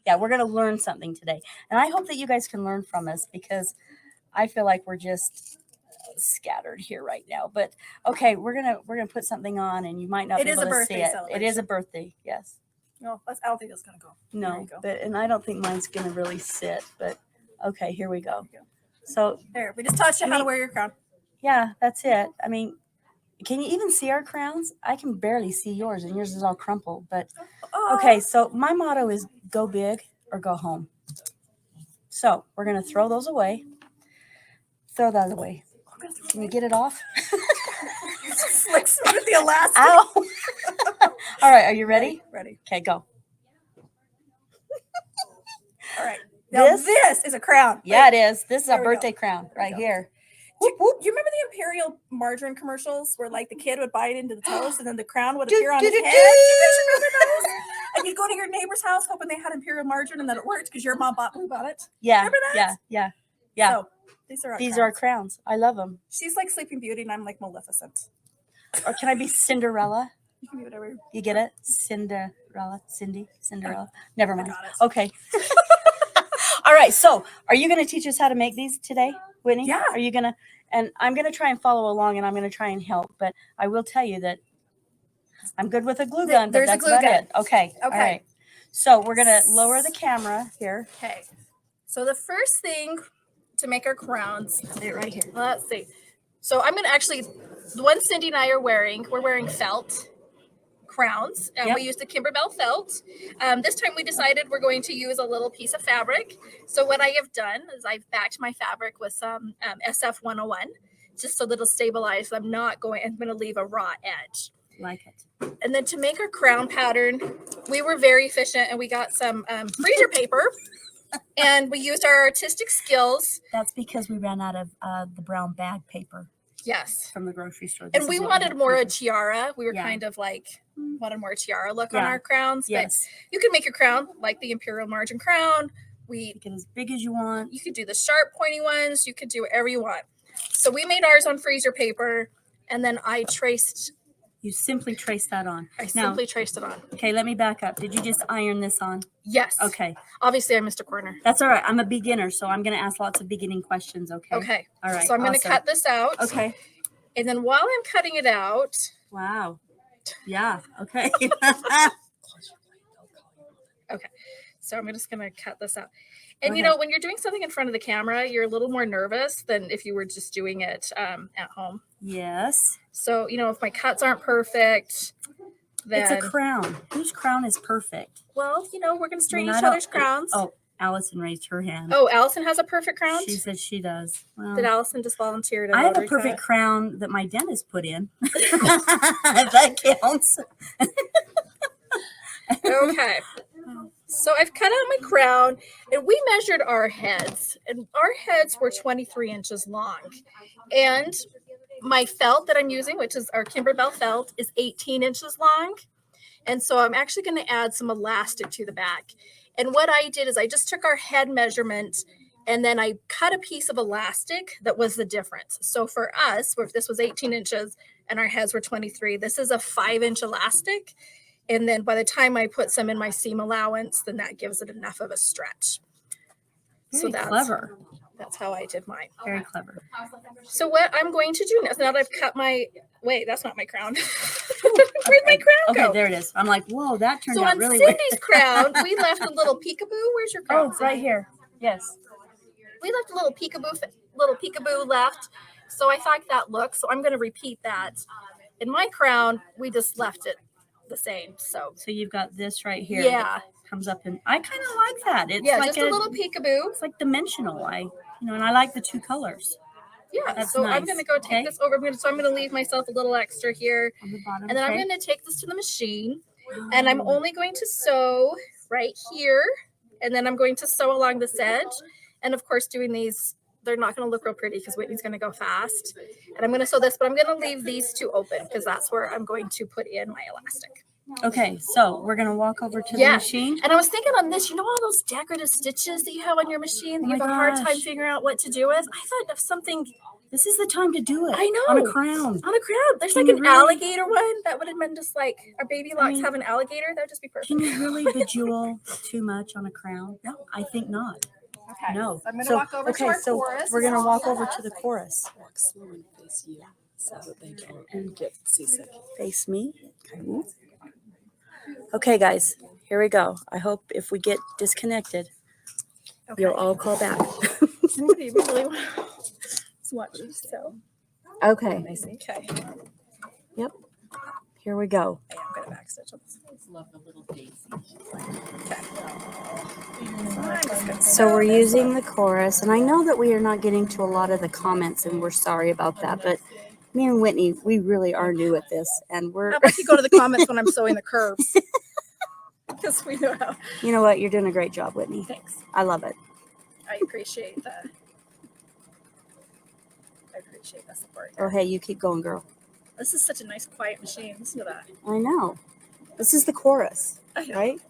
Yeah, we're going to learn something today. And I hope that you guys can learn from us because I feel like we're just scattered here right now. But okay, we're gonna put something on, and you might not be able to see it. It is a birthday, yes. No, I don't think it's gonna go. No, but and I don't think mine's gonna really sit. But okay, here we go. So there, we just taught you how to wear your crown. Yeah, that's it. I mean, can you even see our crowns? I can barely see yours, and yours is all crumpled. But okay, so my motto is go big or go home. So we're gonna throw those away. Throw that away. Can you get it off? Like smooth the elastic. Ow! All right, are you ready? Ready. Okay, go. All right. Now this is a crown. Yeah, it is. This is a birthday crown right here. Do you remember the Imperial margarine commercials where like the kid would bite into the toast and then the crown would appear on his head? Do you guys remember those? And you'd go to your neighbor's house hoping they had Imperial margarine and that it worked because your mom bought blue bonnet. Yeah. Remember that? Yeah. So these are our crowns. I love them. She's like Sleeping Beauty and I'm like Maleficent. Or can I be Cinderella? You can be whatever. You get it? Cinderella. Never mind. I got it. Okay. All right. So are you going to teach us how to make these today, Whitney? Yeah. Are you going to? And I'm going to try and follow along and I'm going to try and help. But I will tell you that I'm good with a glue gun. There's but that's a glue about gun. It. Okay. All right. So we're going to lower the camera here. Okay. So the first thing to make our crowns. Right here. Let's see. So I'm going to actually, the one Cindy and I are wearing, we're wearing felt crowns. And we used the Kimberbell felt. This time we decided we're going to use a little piece of fabric. So what I have done is I've backed my fabric with some SF 101, just so that it'll stabilize. I'm going to leave a raw edge. Like it. And then to make our crown pattern, we were very efficient and we got some freezer paper. And we used our artistic skills. That's because we ran out of the brown bag paper. Yes. From the grocery store. And we wanted more a tiara. We were kind of like, wanted more tiara look on our crowns. Yes. But you can make your crown like the Imperial margin crown. You can as big as you want. You could do the sharp pointy ones. You could do whatever you want. So we made ours on freezer paper. And then I traced. You simply traced that on. I simply traced it on. Okay, let me back up. Did you just iron this on? Yes. Okay. Obviously, I missed a corner. That's all right. I'm a beginner, so I'm going to ask lots of beginning questions, okay? Okay. All right. So I'm going to cut this out. Okay. And then while I'm cutting it out. Wow. Yeah. Okay. Okay. So I'm just going to cut this out. And, you know, when you're doing something in front of the camera, you're a little more nervous than if you were just doing it at home. Yes. So, you know, if my cuts aren't perfect, then... It's a crown. Whose crown is perfect? Well, you know, we're going to straighten each other's crowns. Oh, Allison raised her hand. Oh, Allison has a perfect crown? She says she does. Well, did Allison just volunteer to I have a perfect crown that my dentist put in. If that counts. Okay. So I've cut out my crown, and we measured our heads, and our heads were 23 inches long. And my felt that I'm using, which is our Kimberbell felt, is 18 inches long. And so I'm actually going to add some elastic to the back. And what I did is I just took our head measurement, and then I cut a piece of elastic that was the difference. So for us, if this was 18 inches and our heads were 23, this is a 5-inch elastic. And then by the time I put some in my seam allowance, then that gives it enough of a stretch. Very clever. That's how I did mine. Very clever. So what I'm going to do now that I've cut my, wait, that's not my crown. Where'd my crown go? Okay, there it is. I'm like, whoa, that turned out really well. So on Cindy's crown, we left a little peekaboo. Where's your crown? Oh, it's right here. Yes. We left a little peekaboo left. So I thought that looked. So I'm going to repeat that. In my crown, we just left it the same. So you've got this right here. Yeah. Comes up and I kind of like that. It's like just a little peekaboo. It's like dimensional. And I like the two colors. Yeah. That's so nice. I'm going to go take this over. So I'm going to leave myself a little extra here. On the bottom, and then I'm going to take this to the machine. And I'm only going to sew right here. And then I'm going to sew along this edge. And of course, doing these, they're not going to look real pretty because Whitney's going to go fast. And I'm going to sew this, but I'm going to leave these two open because that's where I'm going to put in my elastic. Okay, so we're going to walk over to the machine. And I was thinking on this, you know all those decorative stitches that you have on your machine that you have a hard time figuring out what to do with? I thought of something This is the time to do it. I know. On a crown. On a crown. There's Can like you an really- alligator one that would have been just like our baby locks mean, have an alligator. That would just be perfect. Can you really bejewel too much on a crown? No. I think not. Okay. No. So I'm going to walk over to our chorus. We're going to walk over to the chorus. Walk slow and face you so that they don't get seasick. Face me. Okay, guys. Here we go. I hope if we get disconnected, you'll all call back. Somebody really wants to watch this. So. Okay. Okay. Yep. Here we go. I am going to backstitch on this. Love the little daisy. So we're using the chorus, and I know that we are not getting to a lot of the comments, and we're sorry about that, but me and Whitney, we really are new at this, and we're... How about you go to the comments when I'm sewing the curves? Because we know how. You know what? You're doing a great job, Whitney. Thanks. I love it. I appreciate that. I appreciate the support. Oh, hey, you keep going, girl. This is such a nice, quiet machine. Listen to that. I know. This is the chorus, I know. right?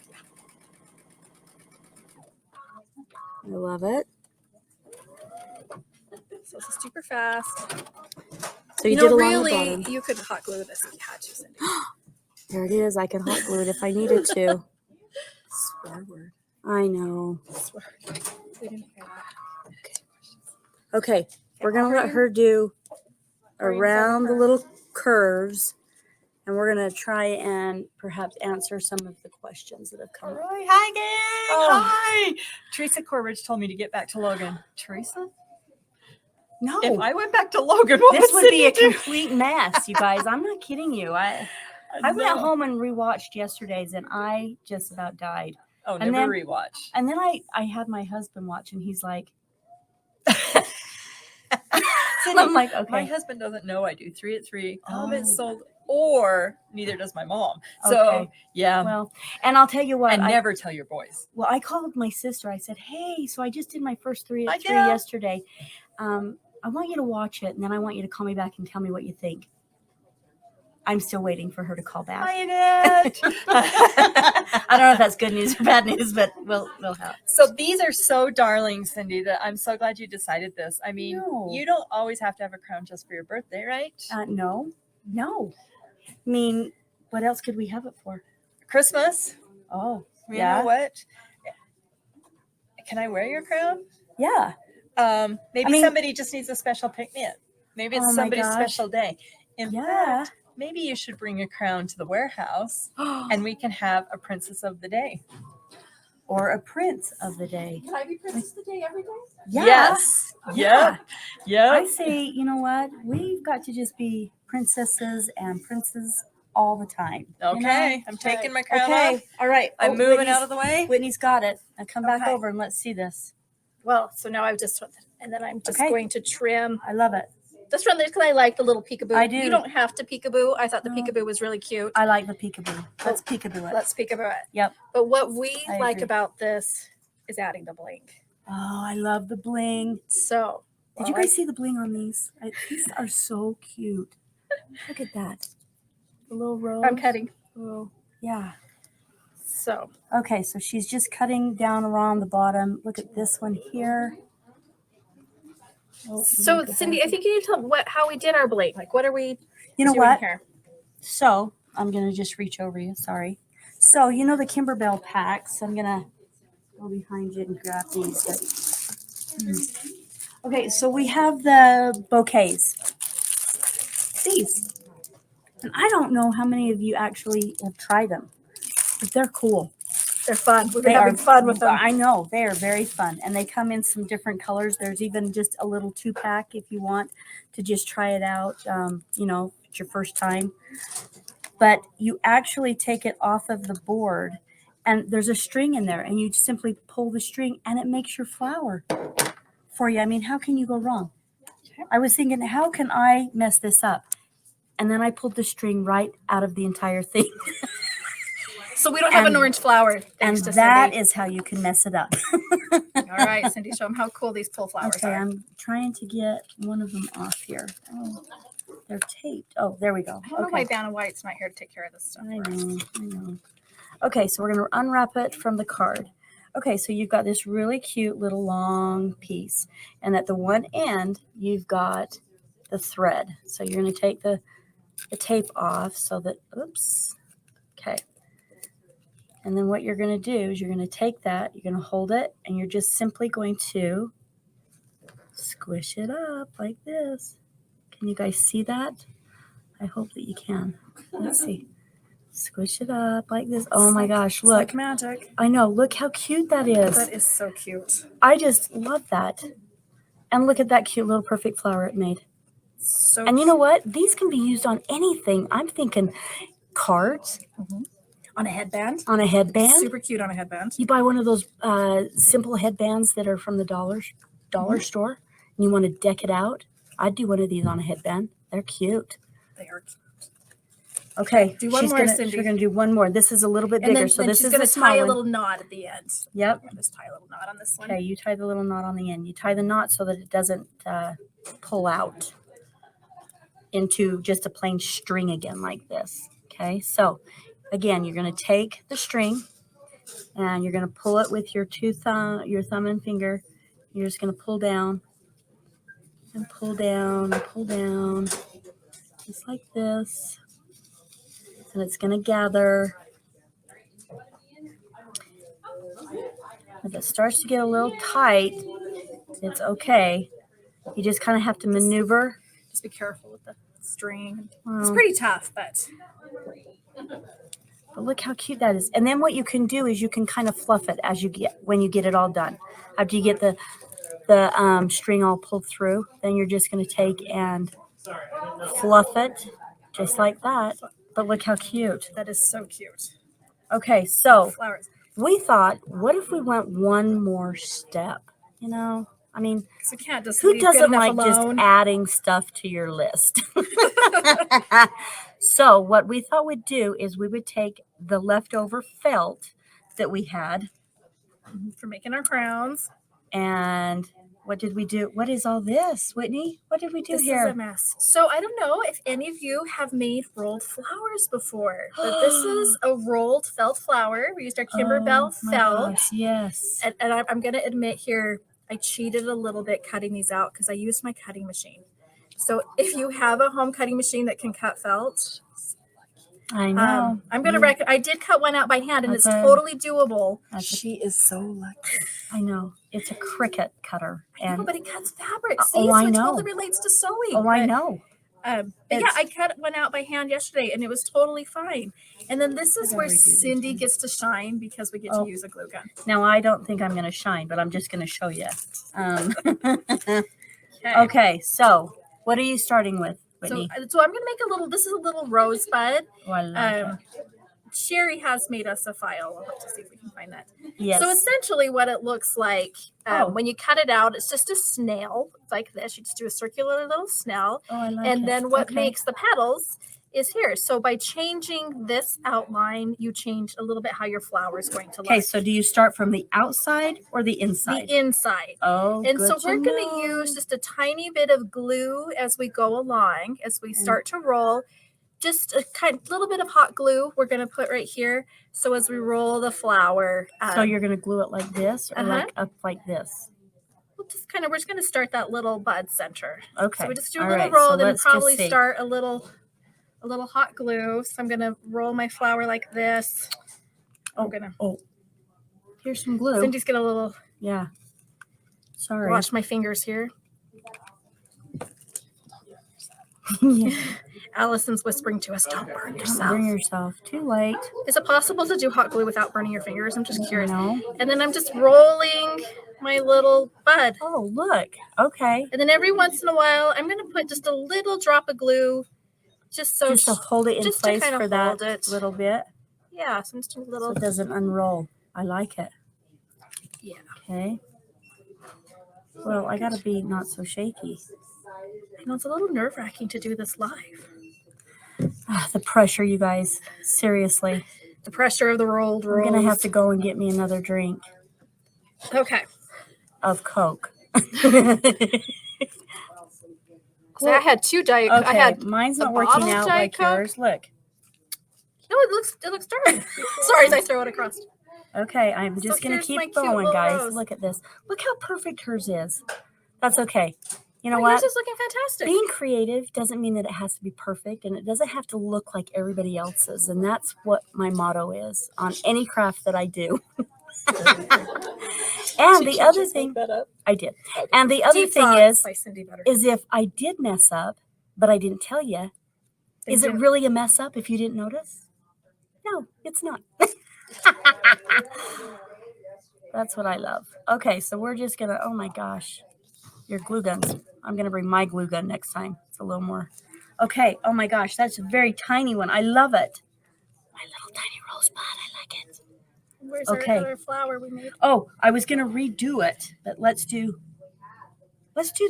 I love it. So this is super fast. So you know, did along really, the bottom. you could hot glue this if you had to, Cindy. There it is. I can hot glue it if I needed to. Swear word. I know. I swear. We didn't hear that. Okay, we're going to let her do around the little curves, and we're going to try and perhaps answer some of the questions that have come up. Hi, gang. Hi. Teresa Corbridge told me to get back to Logan. Teresa? No, If I went back to Logan, what this would be a Cindy do? complete mess, you guys. I'm not kidding you. I went No. home and rewatched yesterday's, and I just about died. Oh, and never then- rewatch. And then I had my husband watch, and he's like, Cindy, I'm like, my okay. husband doesn't know I do 3 at 3. Oh. It's sold, or neither does my mom. So, Okay. yeah. Well, and I'll tell you what. and I never tell your boys. Well, I called my sister. I said, hey, so I just did my first 3 I at 3 know. yesterday. I want you to watch it, and then I want you to call me back and tell me what you think. I'm still waiting for her to call back. Hi, Annette. I don't know if that's good news or bad news, but we'll have. So these are so darling, Cindy, that I'm so glad you decided this. I mean, No. you don't always have to have a crown just for your birthday, right? No. I mean, what else could we have it for? Christmas. Oh, You yeah. know what? Can I wear your crown? Yeah. Maybe I mean- somebody just needs a special picnic. Maybe it's Oh my somebody's gosh. special day. In Yeah. fact, maybe you should bring a crown to the warehouse and we can have a princess of the day. Or a prince of the day. Can I be princess of the day every day? Yeah. Yes. Yeah. Yep. Yep. I say, you know what? We've got to just be princesses and princes all the time. you know? Okay. I'm taking my crown Okay. off. All right. I'm moving out of the way. Whitney's got it. Now come back Okay. over and let's see this. Well, so now I've just, and then I'm just Okay. going to trim. I love it. Just run this because I like the little peekaboo. I do. You don't have to peekaboo. I thought the No. peekaboo was really cute. I like the peekaboo. Let's peekaboo it. Let's peekaboo it. Yep. But what we I like agree. about this is adding the bling. Oh, I love the bling. So, Did you guys see the bling on these? These are so cute. Look at that. The little rose. I'm cutting. Oh, yeah. So, Okay, so she's just cutting down around the bottom. Look at this one here. Oh, so look at Cindy, that. I think you need to tell how we did our bling. Like, what are we You know doing what? here? So I'm gonna just reach over you. Sorry. So you know the Kimberbell packs. I'm gonna go behind you and grab these. Okay, so we have the bouquets. These, and I don't know how many of you actually have tried them, but they're cool. They're fun. We've been They having are fun with them. I know they are very fun, and they come in some different colors. There's even just a little 2-pack if you want to just try it out. You know, it's your first time, but you actually take it off of the board, and there's a string in there, and you simply pull the string, and it makes your flower for you. I mean, how can you go wrong? I was thinking, how can I mess this up? And then I pulled the string right out of the entire thing. So we don't have an And- orange flower. And Thanks to that Cindy. is how you can mess it up. All right, Cindy, show them how cool these pull flowers Okay, are. I'm trying to get one of them off here. Oh, they're taped. Oh, there we go. I don't know why Okay. Vanna White's not here to take care of this stuff. I for us. know, I know. Okay, so we're going to unwrap it from the card. Okay, so you've got this really cute little long piece. And at the one end, you've got the thread. So you're going to take the tape off so that, oops, okay. And then what you're going to do is you're going to take that, you're going to hold it, and you're just simply going to squish it up like this. Can you guys see that? I hope that you can. Let's see. Squish it up like this. Oh my gosh, It's look. like magic. I know. Look how cute that is. That is so cute. I just love that. And look at that cute little perfect flower it made. So And you know what? These can be used on anything. I'm thinking cards, on a headband. on a headband. Super cute on a headband. You buy one of those simple headbands that are from the dollar store, and you want to deck it out. I'd do one of these on a headband. They're cute. They are cute. Okay, Do one more, Cindy. We're gonna do one more. This is a little bit And bigger, then, so then this she's is gonna the small tie a one. little knot at the end. Yep. Just tie a little knot on this one. Okay, you tie the little knot on the end. You tie the knot so that it doesn't pull out into just a plain string again like this. Okay, so again, you're going to take the string and you're going to pull it with your thumb and finger. You're just going to pull down and pull down and pull down just like this. And it's going to gather. If it starts to get a little tight, it's okay. You just kind of have to maneuver. Just be careful with the string. It's Well, pretty tough, but look how cute that is. And then what you can do is you can kind of fluff it as you when you get it all done. After you get the string all pulled through, then you're just going to take and fluff it just like that. But look how cute. that is so cute. Okay, so Flowers. we thought, what if we went one more step? You know, I mean, So we can't just who leave good doesn't enough like just alone. adding stuff to your list? So what we thought we'd do is we would take the leftover felt that we had, For making our crowns. and what did we do? What is all this, Whitney? What did we do This here? is a mess. So I don't know if any of you have made rolled flowers before, but this is a rolled felt flower. We used our Kimberbell Oh my felt. gosh, yes. And I'm going to admit here, I cheated a little bit cutting these out because I used my cutting machine. So if you have a home cutting machine that can cut felt, I know. I'm going to recommend. I did cut one out by hand, and it's Okay. totally doable. She is so lucky. I know. It's a cricket cutter. I know, And but it cuts fabric. See, oh, so I it know. totally relates to sewing. oh, I But, know. but yeah, It's- I cut one out by hand yesterday, and it was totally fine. And then this is gotta where redo this Cindy one. gets to shine because we get Oh. to use a glue gun. Now I don't think I'm going to shine, but I'm just going to show you. Okay. Okay, so what are you starting with, So, Whitney? so I'm gonna make a little. This is a little rosebud. Oh, I like Um, Sherry has made us a file. I'll have to see if we can find that. it. Yes. So essentially, what it looks like Oh. when you cut it out, it's just a snail like this. You just do a circular little snail, oh, I like and it. then what Okay. makes the petals is here. So by changing this outline, you change a little bit how your flower is going to look. Okay, so do you start from the outside or the inside? The inside. Oh, And so good to we're going know. to use just a tiny bit of glue as we go along, as we start to roll. Just a little bit of hot glue we're going to put right here. So as we roll the flower, So you're going to glue it like this or Uh-huh. like up like this? we're just going to start that little bud center. Okay. So we just do a All little right, roll, so then let's just probably see. start a little hot glue. So I'm going to roll my flower like this. I'm going to. Oh, here's some glue. Cindy's get a little. Yeah. Sorry. Wash my fingers here. Yeah. Allison's whispering to us, "Don't burn Don't yourself." burn yourself. Too late. Is it possible to do hot glue without burning your fingers? I'm just curious. No. And then I'm just rolling my little bud. Oh, look. Okay. And then every once in a while, I'm going to put just a little drop of glue, just so, Just to hold it in just to place kind of for that hold it. little bit yeah, so I'm just doing a so little, it doesn't unroll. I like it. yeah. Okay. Well, I got to be not so shaky. I know it's a little nerve wracking to do this live. The pressure, you guys. Seriously. The pressure of the rolled I'm rolls. going to have to go and get me another drink Okay. of Coke. So I had two Diet Okay, I had, mine's a not working bottle of out Diet like Coke. yours. Look. no, it looks dark. Sorry as I throw it across. Okay, I'm just So going to here's my keep cute going, little guys. rose. Look at this. Look how perfect hers is. That's okay. You know But what? yours is looking fantastic. Being creative doesn't mean that it has to be perfect, and it doesn't have to look like everybody else's. And that's what my motto is on any craft that I do. And the other thing, that up? I did. And the other Deep thing Thoughts by Cindy Butter. is if I did mess up, but I didn't tell you, is it really a mess up if you didn't notice? No, it's not. That's what I love. Okay, so we're just gonna, oh my gosh, your glue guns. I'm gonna bring my glue gun next time. It's a little more. Okay, oh my gosh, that's a very tiny one. I love it. My little tiny rosebud, I like it. Where's Okay. our other flower we made? Oh, I was gonna redo it, but let's do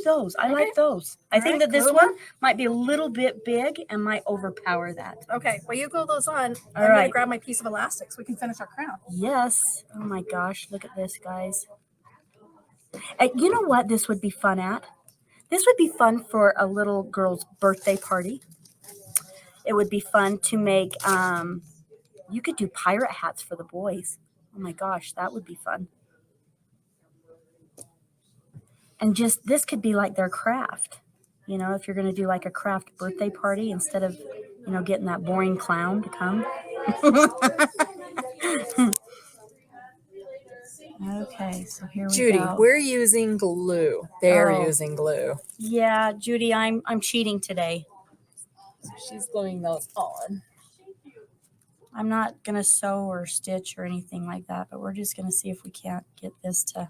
those. I like those. I think that this one might be a little bit big and might overpower that. Okay, well, you glue those on. I'm right. going to grab my piece of elastic so we can finish our crown. Yes. Oh my gosh, look at this, guys. You know what this would be fun at? This would be fun for a little girl's birthday party. It would be fun to make, you could do pirate hats for the boys. Oh my gosh, that would be fun. And just, this could be like their craft. You know, if you're going to do like a craft birthday party instead of, you know, getting that boring clown to come. Okay, so here we Judy, go. we're using glue. They're Oh. using glue. Yeah, Judy, I'm cheating today. She's gluing those on. I'm not going to sew or stitch or anything like that, but we're just going to see if we can't get this to...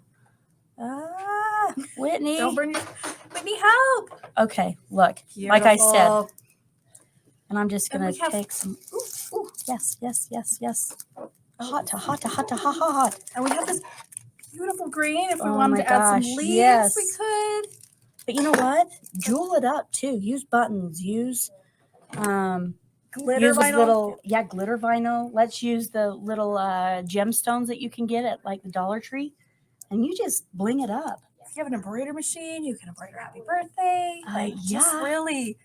Whitney. Don't burn your... Whitney, help! Okay, look, like I said, Beautiful. and I'm just going And to we have- take some... Ooh, yes. Hot. And we have this beautiful green. If we Oh wanted my to add some gosh, leaves, yes. we could. But you know what? Jewel it up, too. Use buttons. Use... Glitter use this vinyl. little, glitter vinyl. Let's use the little gemstones that you can get at like the Dollar Tree, and you just bling it up. If you have an embroidery machine, you can embroider happy birthday. Just Yeah. really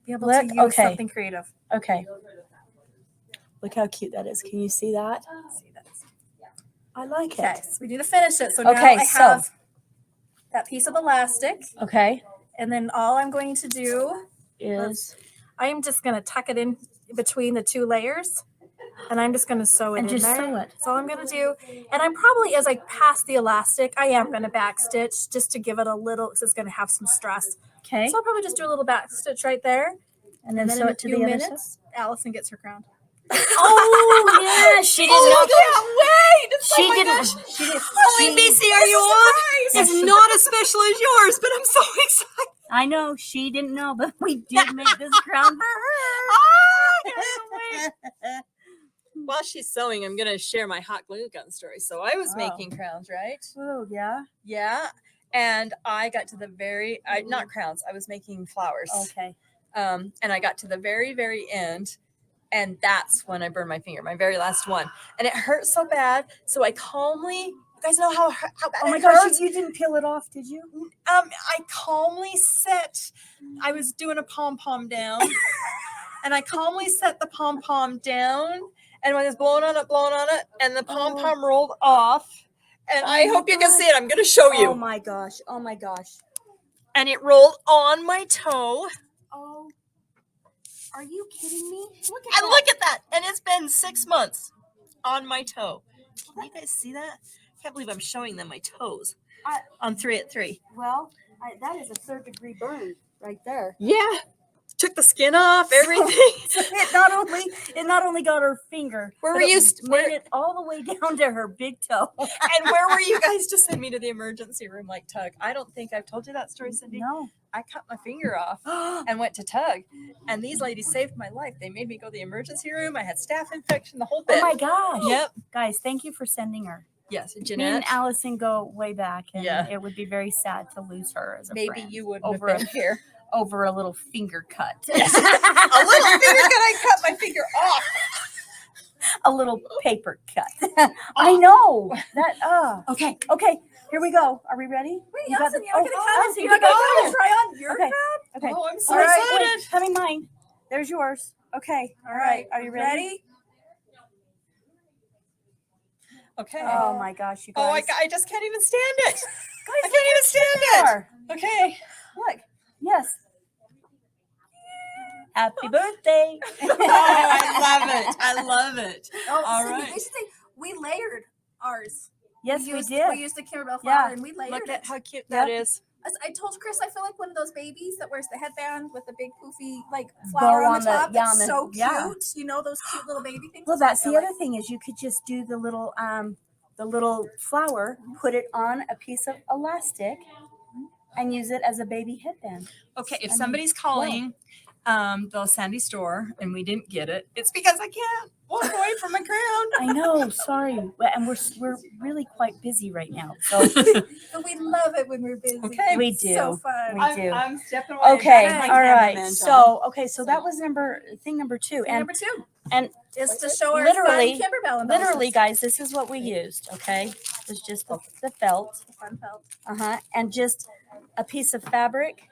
be able Look, to use okay. something creative. Okay. Look how cute that is. Can you see that? See that? I like Okay, it. so we need to finish it. So now Okay, I so- have that piece of elastic, Okay. and then all I'm going to do, Is I am just going to tuck it in between the two layers, and I'm just going to sew it and in just there. sew it. That's all I'm going to do. And I'm probably, as I pass the elastic, I am going to back stitch just to give it a little, because it's going to have some stress. Okay. So I'll probably just do a little back stitch right there. And then then sew in a it to few the other side. minutes, Allison gets her crown. Oh yeah, she did not. wait! She didn't. She didn't. BC, are you on? It's not as special as yours, but I'm so excited. I know she didn't know, but we did make this crown for her. While she's sewing, I'm going to share my hot glue gun story. So I was Oh. making crowns, right? Oh yeah. Yeah. And I got to the not crowns, I was making flowers. Okay. And I got to the very, very end. And that's when I burned my finger, my very last one. And it hurt so bad. So I calmly, you guys know how bad Oh my it gosh, hurts? you didn't peel it off, did you? I calmly set, I was doing a pom-pom down. And I calmly set the pom-pom down. And when I was blowing on it, and the pom-pom rolled off. And Oh I my hope you can gosh. see it. I'm going to show you. Oh my gosh. Oh my gosh. And it rolled on my toe. Oh. Are you kidding me? Look at And that. look at that. And it's been 6 months on my toe. Can you guys see that? I can't believe I'm showing them my toes on 3 at 3. Well, that is a 3rd-degree burn right there. Yeah. Took the skin off, everything. It not only got her finger, Where but were you it st- made where- it all the way down to her big toe. And where were you guys to send me to the emergency room like Tug? I don't think I've told you that story, Cindy. No. I cut my finger off and went to Tug. And these ladies saved my life. They made me go to the emergency room. I had staph infection, the whole bit. Oh my gosh. Yep. Guys, thank you for sending her. Yes, Me and Jeanette. Allison go way back, and Yeah. it would be very sad to lose her as a Maybe friend you wouldn't over have been here. over a little finger cut. A little finger cut. I cut my finger off. A little paper cut. I know that. Okay. Here we go. Are we ready? Wait, You got Allison, the- you're not going to cut Allison, You're not you going got to it. try on your Okay. crown? Okay. Oh, I'm so All right, excited. wait, having mine. There's yours. Okay. All right. Are you ready? Okay. Oh my gosh, you Oh, guys. I just can't even stand it. Guys, I can't even stand it. There. Okay. Look. Yes. Happy birthday. Oh, I love it. I love it. Oh, All Cindy, right. we should say we layered ours. Yes, we used, did. We used the Kimberbell flower Yeah. and we layered Look it. at how cute that is. I told Chris I feel like one of those babies that wears the headband with the big poofy like Bow flower on on the the- top. yeah, It's on the- so yeah. cute. You know those cute little baby things. Well, that's I the feel other thing is you could just do the little flower, put it on a piece of elastic, and use it as a baby headband. Okay, if I mean, somebody's calling the Sandy store and we didn't get it, it's because I can't walk away from my crown. I know. Sorry, and we're really quite busy right now. So But we love it when we're busy. Okay. we It's do. so fun. We do. I'm stepping away. Okay. Back in my All right. cameraman job. So that was thing number 2, Thing and number 2 and is to show our literally- fun Kimberbell embellishments. literally, guys, this is what we used. Okay, it was just the felt. Fun felt. And just a piece of fabric.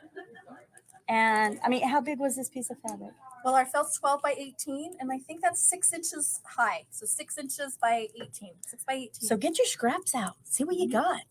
And I mean, how big was this piece of fabric? Well, our felt's 12 by 18, and I think that's 6 inches high. So 6 inches by 18. 6 by 18. So get your scraps out. See what you got.